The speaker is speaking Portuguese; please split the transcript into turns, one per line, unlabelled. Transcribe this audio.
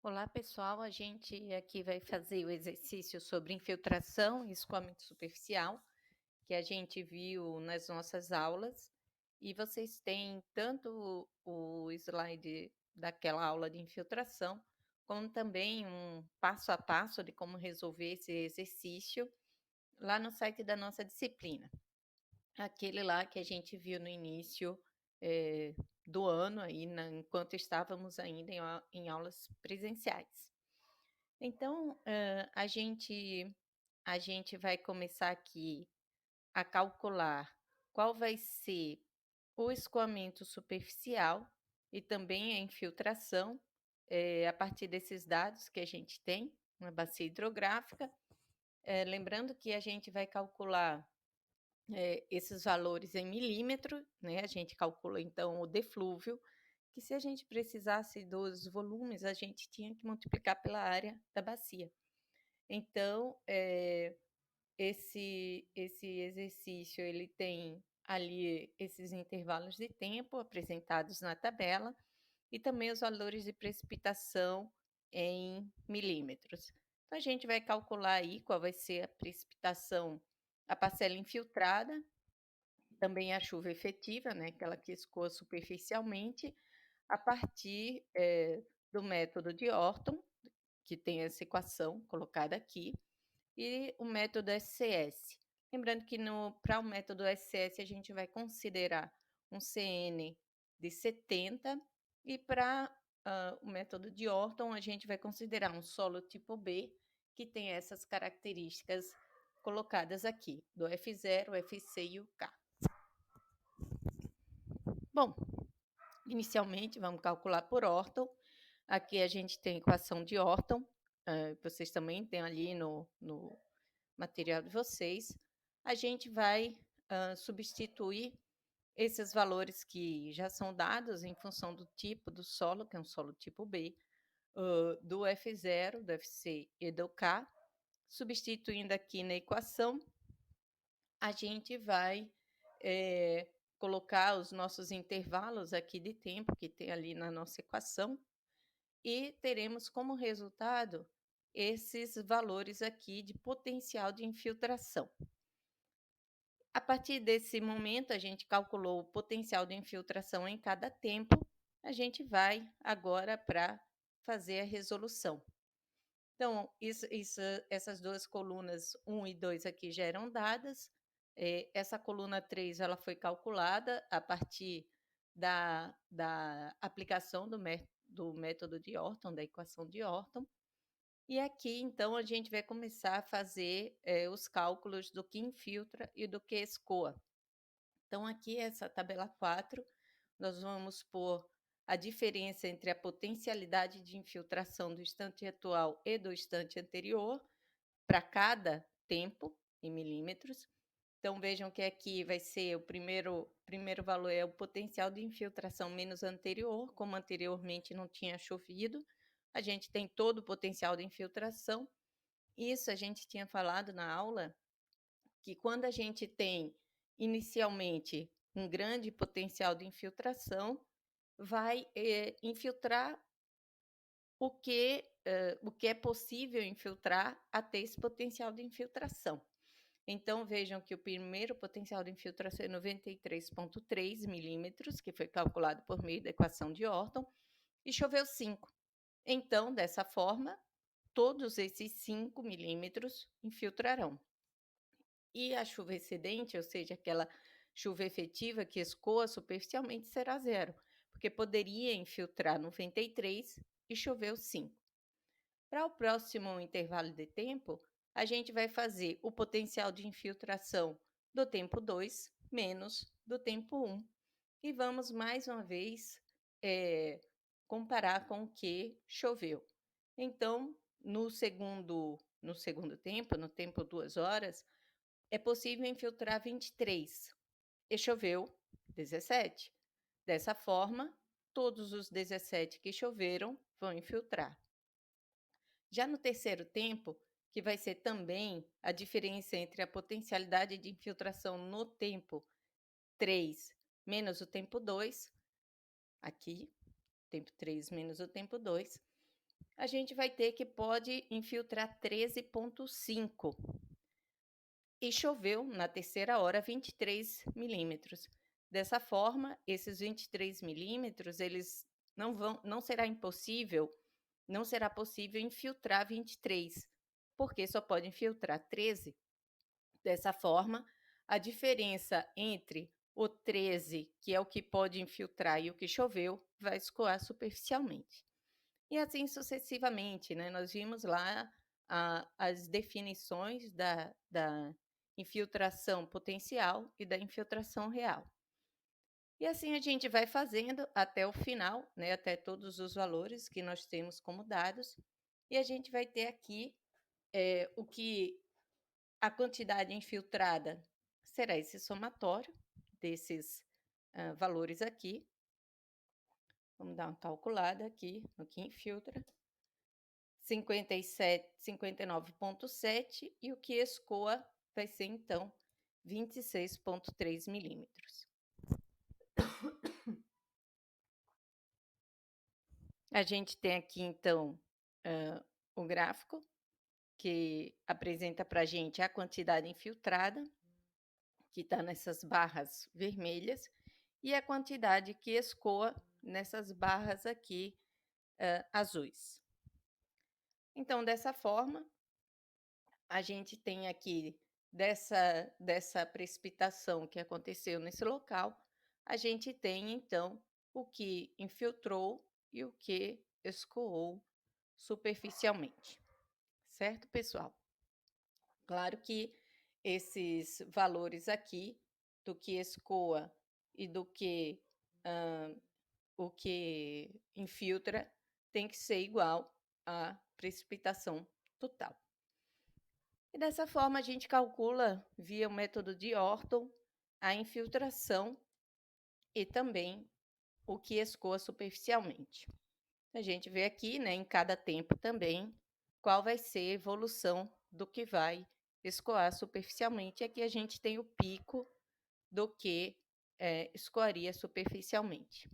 Olá, pessoal. A gente aqui vai fazer o exercício sobre infiltração e escoamento superficial, que a gente viu nas nossas aulas. E vocês têm tanto o slide daquela aula de infiltração, como também um passo a passo de como resolver esse exercício lá no site da nossa disciplina. Aquele lá que a gente viu no início do ano, aí, enquanto estávamos ainda em aulas presenciais. Então, a gente vai começar aqui a calcular qual vai ser o escoamento superficial e também a infiltração, a partir desses dados que a gente tem na bacia hidrográfica. Lembrando que a gente vai calcular, esses valores em milímetro, né, a gente calcula então o deflúvio, que se a gente precisasse dos volumes, a gente tinha que multiplicar pela área da bacia. Então, esse exercício ele tem ali esses intervalos de tempo apresentados na tabela e também os valores de precipitação em milímetros. Então, a gente vai calcular aí qual vai ser a precipitação, a parcela infiltrada, também a chuva efetiva, né, aquela que escoa superficialmente, a partir do método de Orton, que tem essa equação colocada aqui, e o método SCS. Lembrando que para o método SCS a gente vai considerar um CN de 70 e para o método de Orton a gente vai considerar um solo tipo B que tem essas características colocadas aqui, do F0, Fc e o K. Bom, inicialmente vamos calcular por Orton. Aqui a gente tem a equação de Orton, vocês também têm ali no material de vocês. A gente vai substituir esses valores que já são dados em função do tipo do solo, que é um solo tipo B, do F0, do Fc e do K. Substituindo aqui na equação, a gente vai colocar os nossos intervalos aqui de tempo que tem ali na nossa equação e teremos como resultado esses valores aqui de potencial de infiltração. A partir desse momento, a gente calculou o potencial de infiltração em cada tempo, a gente vai agora para fazer a resolução. Então, essas duas colunas 1 e 2 aqui já eram dadas. Essa coluna 3 ela foi calculada a partir da aplicação do método de Orton, da equação de Orton. E aqui, então, a gente vai começar a fazer os cálculos do que infiltra e do que escoa. Então, aqui, essa tabela 4, nós vamos pôr a diferença entre a potencialidade de infiltração do instante atual e do instante anterior, para cada tempo, em milímetros. Então, vejam que aqui vai ser o primeiro valor é o potencial de infiltração menos anterior, como anteriormente não tinha chovido, a gente tem todo o potencial de infiltração. Isso a gente tinha falado na aula, que quando a gente tem inicialmente um grande potencial de infiltração, vai infiltrar o que é possível infiltrar até esse potencial de infiltração. Então, vejam que o primeiro potencial de infiltração é 93,3 milímetros, que foi calculado por meio da equação de Orton, e choveu 5. Então, dessa forma, todos esses 5 milímetros infiltrarão. E a chuva excedente, ou seja, aquela chuva efetiva que escoa superficialmente, será zero, porque poderia infiltrar 93 e choveu 5. Para o próximo intervalo de tempo, a gente vai fazer o potencial de infiltração do tempo 2 menos do tempo 1. E vamos mais uma vez comparar com o que choveu. Então, no segundo tempo, no tempo 2 horas, é possível infiltrar 23 e choveu 17. Dessa forma, todos os 17 que choveram vão infiltrar. Já no terceiro tempo, que vai ser também a diferença entre a potencialidade de infiltração no tempo 3 menos o tempo 2, aqui, tempo 3 menos o tempo 2, a gente vai ter que pode infiltrar 13,5 e choveu na terceira hora 23 milímetros. Dessa forma, esses 23 milímetros, eles não será impossível, não será possível infiltrar 23, porque só pode infiltrar 13. Dessa forma, a diferença entre o 13, que é o que pode infiltrar, e o que choveu, vai escoar superficialmente. E assim sucessivamente, né? Nós vimos lá as definições da infiltração potencial e da infiltração real. E assim a gente vai fazendo até o final, né? Até todos os valores que nós temos como dados, e a gente vai ter aqui o que a quantidade infiltrada será esse somatório desses valores aqui. Vamos dar uma calculada aqui no que infiltra. 59,7 e o que escoa vai ser então 26,3 milímetros. A gente tem aqui então o gráfico que apresenta para a gente a quantidade infiltrada, que está nessas barras vermelhas, e a quantidade que escoa nessas barras aqui azuis. Então, dessa forma, a gente tem aqui dessa precipitação que aconteceu nesse local, a gente tem então o que infiltrou e o que escoou superficialmente, certo, pessoal? Claro que esses valores aqui do que escoa e do que o que infiltra tem que ser igual à precipitação total. E dessa forma a gente calcula, via o método de Orton, a infiltração e também o que escoa superficialmente. A gente vê aqui, né, em cada tempo também, qual vai ser a evolução do que vai escoar superficialmente. Aqui a gente tem o pico do que escoaria superficialmente.